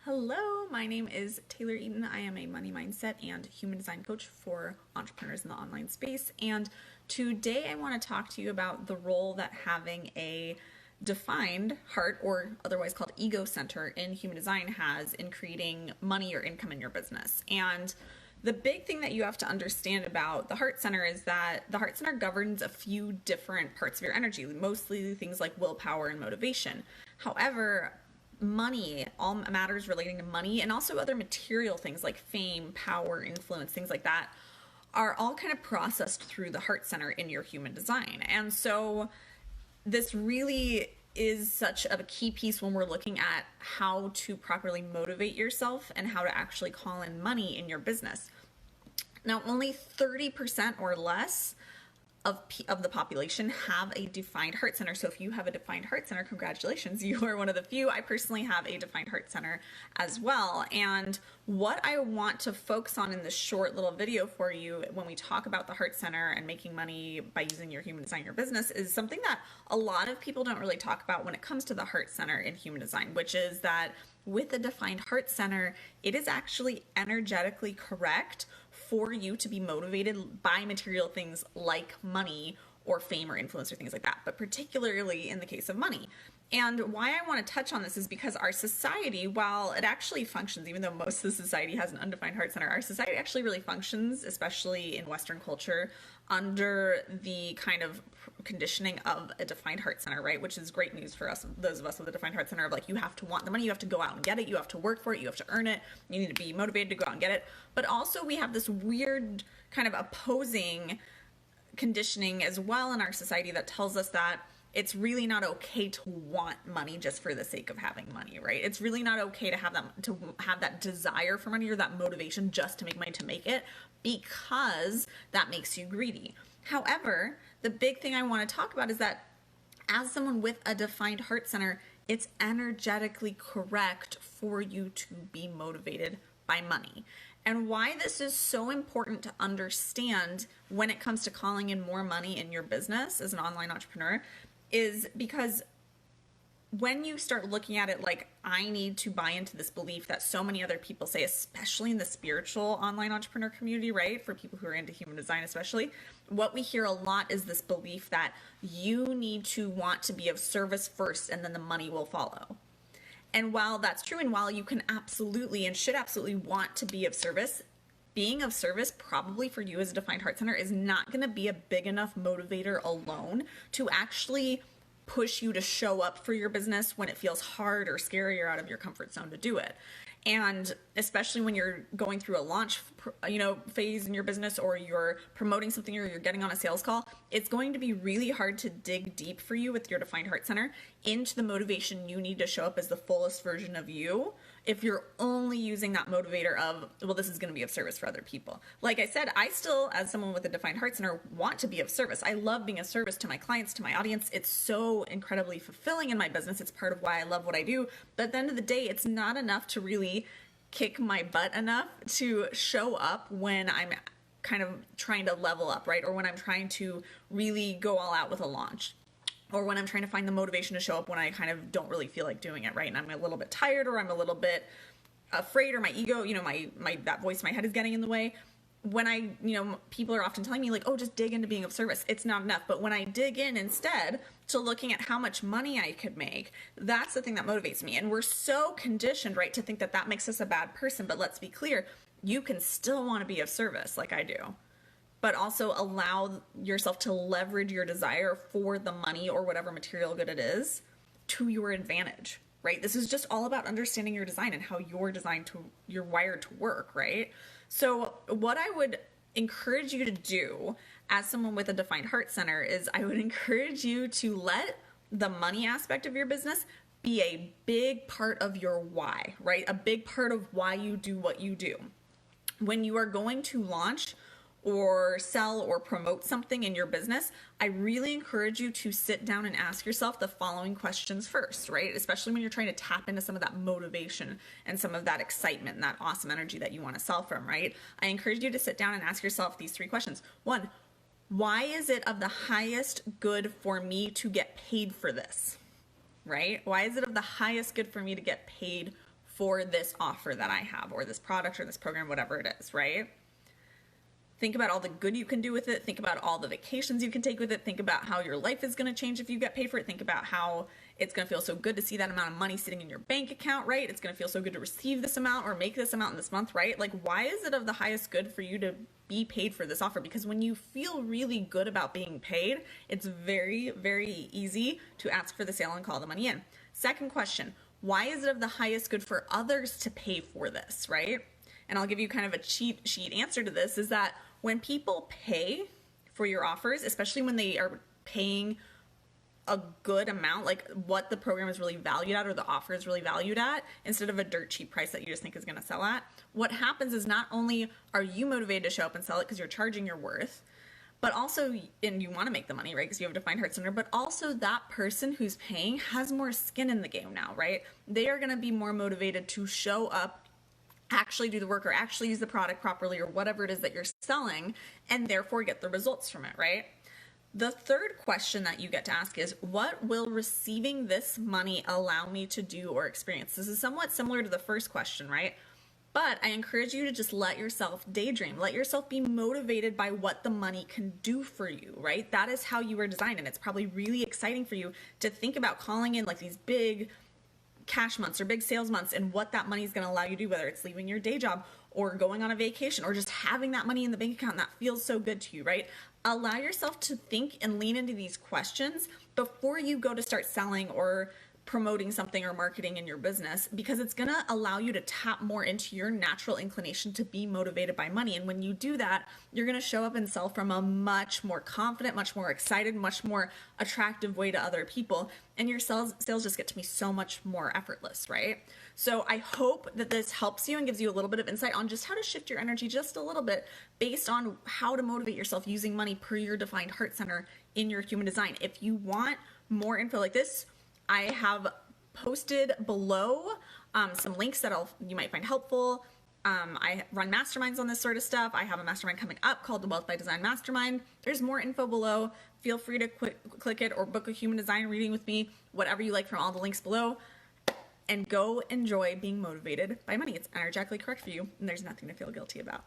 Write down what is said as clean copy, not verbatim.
Hello, my name is Taylor Eaton. I am a money mindset and human design coach for entrepreneurs in the online space. And today I want to talk to you about the role that having a defined heart, or otherwise called ego center, in human design has in creating money or income in your business. And the big thing that you have to understand about the heart center is that the heart center governs a few different parts of your energy, mostly things like willpower and motivation. However, money, all matters relating to money, and also other material things like fame, power, influence, things like that, are all kind of processed through the heart center in your human design. And so this really is such a key piece when we're looking at how to properly motivate yourself and how to actually call in money in your business. Now, only 30% or less of the population have a defined heart center. So if you have a defined heart center, congratulations, you are one of the few. I personally have a defined heart center as well. And what I want to focus on in this short little video for you when we talk about the heart center and making money by using your human design in your business is something that a lot of people don't really talk about when it comes to the heart center in human design, which is that with a defined heart center, it is actually energetically correct for you to be motivated by material things like money or fame or influence or things like that, but particularly in the case of money. And why I want to touch on this is because our society, while it actually functions, even though most of the society has an undefined heart center, our society actually really functions, especially in Western culture, under the kind of conditioning of a defined heart center, right? Which is great news for us, those of us with a defined heart center, of like, you have to want the money, you have to go out and get it, you have to work for it, you have to earn it, you need to be motivated to go out and get it. But also we have this weird kind of opposing conditioning as well in our society that tells us that it's really not okay to want money just for the sake of having money, right? It's really not okay to have that desire for money or that motivation just to make money to make it, because that makes you greedy. However, the big thing I want to talk about is that as someone with a defined heart center, it's energetically correct for you to be motivated by money. And why this is so important to understand when it comes to calling in more money in your business as an online entrepreneur is because when you start looking at it like, I need to buy into this belief that so many other people say, especially in the spiritual online entrepreneur community, right? For people who are into human design, especially, what we hear a lot is this belief that you need to want to be of service first and then the money will follow. And while that's true, and while you can absolutely and should absolutely want to be of service, being of service probably for you as a defined heart center is not going to be a big enough motivator alone to actually push you to show up for your business when it feels hard or scary or out of your comfort zone to do it. And especially when you're going through a launch, phase in your business, or you're promoting something, or you're getting on a sales call, it's going to be really hard to dig deep for you with your defined heart center into the motivation you need to show up as the fullest version of you if you're only using that motivator of, well, this is going to be of service for other people. Like I said, I still, as someone with a defined heart center, want to be of service. I love being of service to my clients, to my audience. It's so incredibly fulfilling in my business. It's part of why I love what I do. But at the end of the day, it's not enough to really kick my butt enough to show up when I'm kind of trying to level up, right? Or when I'm trying to really go all out with a launch, or when I'm trying to find the motivation to show up when I kind of don't really feel like doing it, right? And I'm a little bit tired, or I'm a little bit afraid, or my ego, that voice in my head is getting in the way. When people are often telling me like, oh, just dig into being of service, it's not enough. But when I dig in instead to looking at how much money I could make, that's the thing that motivates me. And we're so conditioned, right, to think that that makes us a bad person. But let's be clear, you can still want to be of service like I do, but also allow yourself to leverage your desire for the money or whatever material good it is to your advantage, right? This is just all about understanding your design and how you're wired to work, right? So what I would encourage you to do as someone with a defined heart center is I would encourage you to let the money aspect of your business be a big part of your why, right? A big part of why you do what you do. When you are going to launch or sell or promote something in your business, I really encourage you to sit down and ask yourself the following questions first, right? Especially when you're trying to tap into some of that motivation and some of that excitement and that awesome energy that you want to sell from, right? I encourage you to sit down and ask yourself these 3 questions. 1, why is it of the highest good for me to get paid for this, right? Why is it of the highest good for me to get paid for this offer that I have, or this product or this program, whatever it is, right? Think about all the good you can do with it. Think about all the vacations you can take with it. Think about how your life is going to change if you get paid for it. Think about how it's going to feel so good to see that amount of money sitting in your bank account, right? It's going to feel so good to receive this amount or make this amount in this month, right? Like, why is it of the highest good for you to be paid for this offer? Because when you feel really good about being paid, it's very, very easy to ask for the sale and call the money in. Second question, why is it of the highest good for others to pay for this, right? And I'll give you kind of a cheat sheet answer to this, is that when people pay for your offers, especially when they are paying a good amount, like what the program is really valued at or the offer is really valued at, instead of a dirt cheap price that you just think is going to sell at, what happens is not only are you motivated to show up and sell it because you're charging your worth, but also, and you want to make the money, right? Because you have a defined heart center, but also that person who's paying has more skin in the game now, right? They are going to be more motivated to show up, actually do the work, or actually use the product properly, or whatever it is that you're selling, and therefore get the results from it, right? The third question that you get to ask is, what will receiving this money allow me to do or experience? This is somewhat similar to the first question, right? But I encourage you to just let yourself daydream. Let yourself be motivated by what the money can do for you, right? That is how you were designed, and it's probably really exciting for you to think about calling in like these big cash months or big sales months and what that money is going to allow you to do, whether it's leaving your day job or going on a vacation or just having that money in the bank account that feels so good to you, right? Allow yourself to think and lean into these questions before you go to start selling or promoting something or marketing in your business, because it's going to allow you to tap more into your natural inclination to be motivated by money. And when you do that, you're going to show up and sell from a much more confident, much more excited, much more attractive way to other people. And your sales just get to be so much more effortless, right? So I hope that this helps you and gives you a little bit of insight on just how to shift your energy just a little bit based on how to motivate yourself using money per your defined heart center in your human design. If you want more info like this, I have posted below some links that you might find helpful. I run masterminds on this sort of stuff. I have a mastermind coming up called the Wealth by Design Mastermind. There's more info below. Feel free to click it or book a human design reading with me, whatever you like from all the links below. And go enjoy being motivated by money. It's energetically correct for you, and there's nothing to feel guilty about.